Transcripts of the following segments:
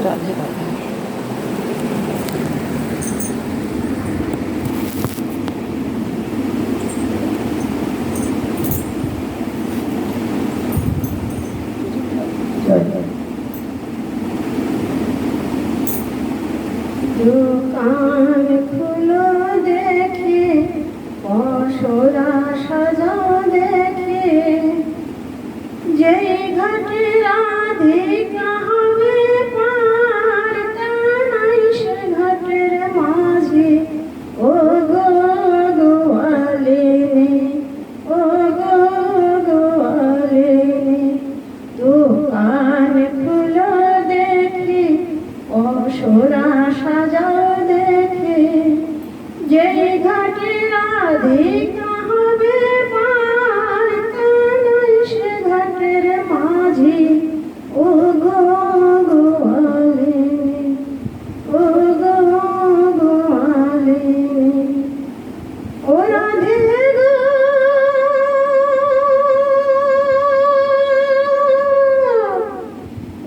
রাধে রাধে। দোকান খুলো দেখে পসরা সাজা দেখে যেই ঘাটে রাধিকা হবে পার কানাই সে ঘাটের মাঝি ও গো গোয়ালিনী ও গো গোয়ালিনী দোকান খুলো দেখে পসরা সাজা দেখে যেই ঘাটে রাধিকা হবে পার কানাই সে ঘাটের মাঝি ও গো গোয়ালিনী ও গো গোয়ালিনী ও রাধে গো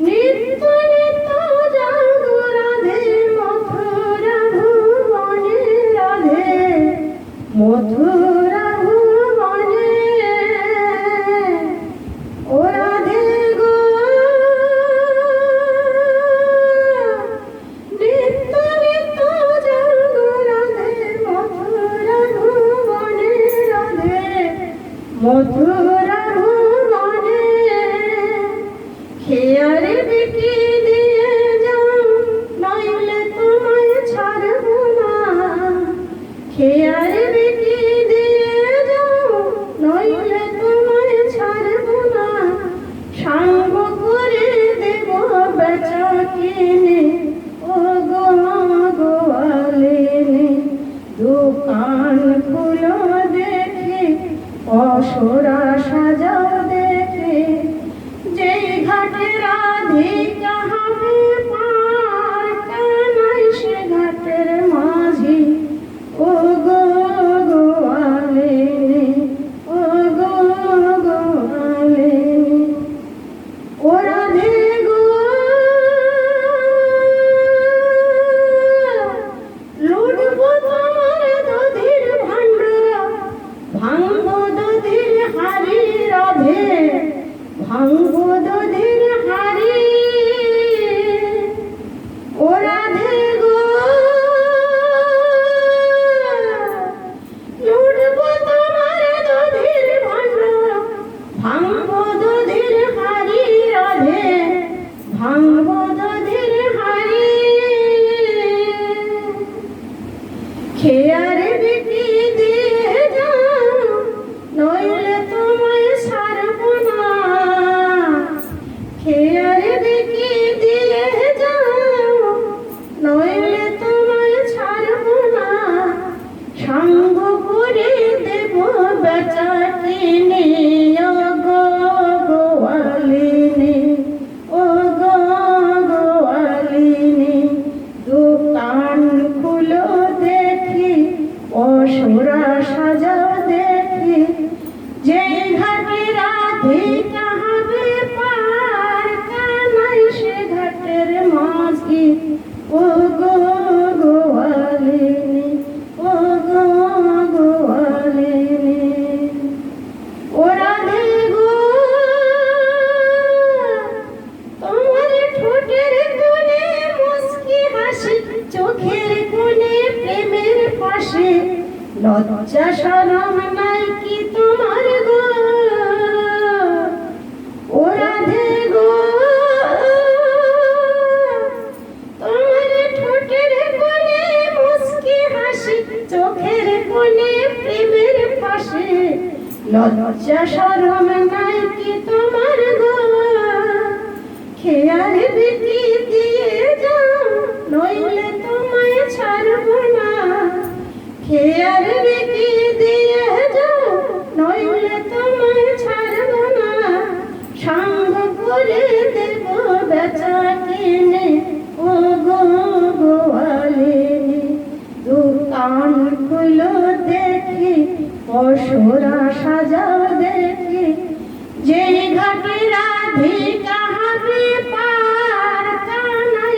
নিত্য নিত্য জাগো রাধে মথুরা ভুবনে রাধে মথুরা ভুবনে ও রাধে গো নিত্য নিত্য জাগো রাধে মথুরা ভুবনে রাধে মথুরা ভুবনে খেয়ারে বিটি দিয়ে যাও নইলে তোমায় ছাড়ব না খেয়ারে বিটি দিয়ে যাও নইলে তোমায় ছাড়ব না সাঙ্গ করে দেব বেচা কিনে ও গো গোয়ালিনী দোকান খুলো দেখে পসরা সাজা দেখে যেই ঘাটে রাধিকা হবে পার কানাই সে ঘাটের মাঝি ও গো গোয়ালিনী ও গো গোয়ালিনী ও রাধে গো লুটবো তোমার দধির ভাণ্ড ভাঙবো দধির হাড়ি রাধে ভাঙবো দধির হাড়ি ও রাধে গো লুটবো তোমার দধির ভাণ্ড ভাঙবো দধির হাড়ি রাধে ভাঙবো দধির হাড়ি খেয়ারে বিটি দিয়ে যাও নইলে তোমায় ছাড়ব না খেয়ারে বিটি দিয়ে যাও নইলে তোমায় ছাড়ব না সাঙ্গ করে দেব বেচা কিনে ও গো গোয়ালিনী ও গো গোয়ালিনী দোকান খুলো দেখি পসরা সাজা দেখি যেই ঘাটে রাধিকা হবে পার কানাই সে ঘাটের মাঝি ও গো গোয়ালিনী ও গো গোয়ালিনী ও রাধে গো তোমার ঠোঁটের কোণে মুস্কি হাসি চোখের কোণে প্রেমের পাশে লজ্জা শরম নাই কি তোমার গো ও রাধে গো তোমার ঠোঁটের কোণে মুস্কি হাসি চোখের কোণে প্রেমের পাশে লজ্জা শরম নাই কি তোমার গো খেয়ারে বিটি দিয়ে যাও নইলে তোমায় ছাড়ব না খেয়ারে বিটি দিয়ে যাও নইলে তোমায় ছাড়ব না সাঙ্গ করে দেব বেচা কিনে ও গো গোয়ালিনী দোকান খুলো দেখি পসরা সাজা দেখি যেই ঘাটে রাধিকা হবে পার কানাই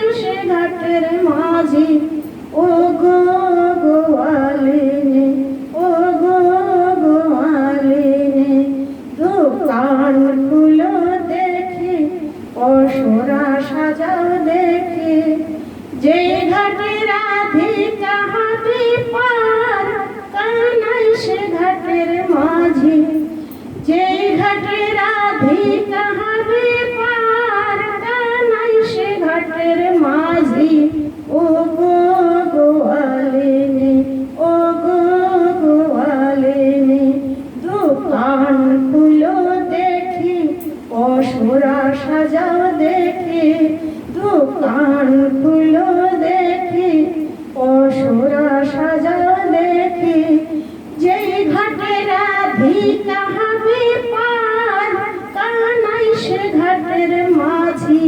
রাধিকা হবে পার কানাই সে ঘাটের মাঝি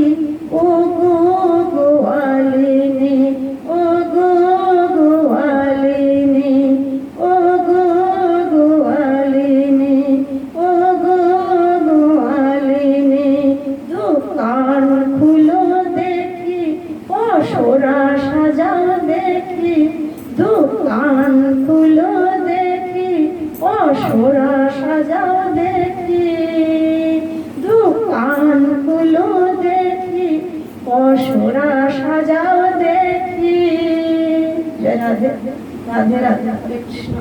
ও গো গোয়ালিনী ও গো গোয়ালিনী ও গো গোয়ালিনী ও গো গোয়ালিনী দোকান খুলো দেখি পশরা সাজাও দেখি দোকান খুলো দেখি পশরা সাজাও দেখি দোকান খুলো দেখি পশরা সাজাও দেখি। জয় রাধে রাধে রাধে কৃষ্ণ।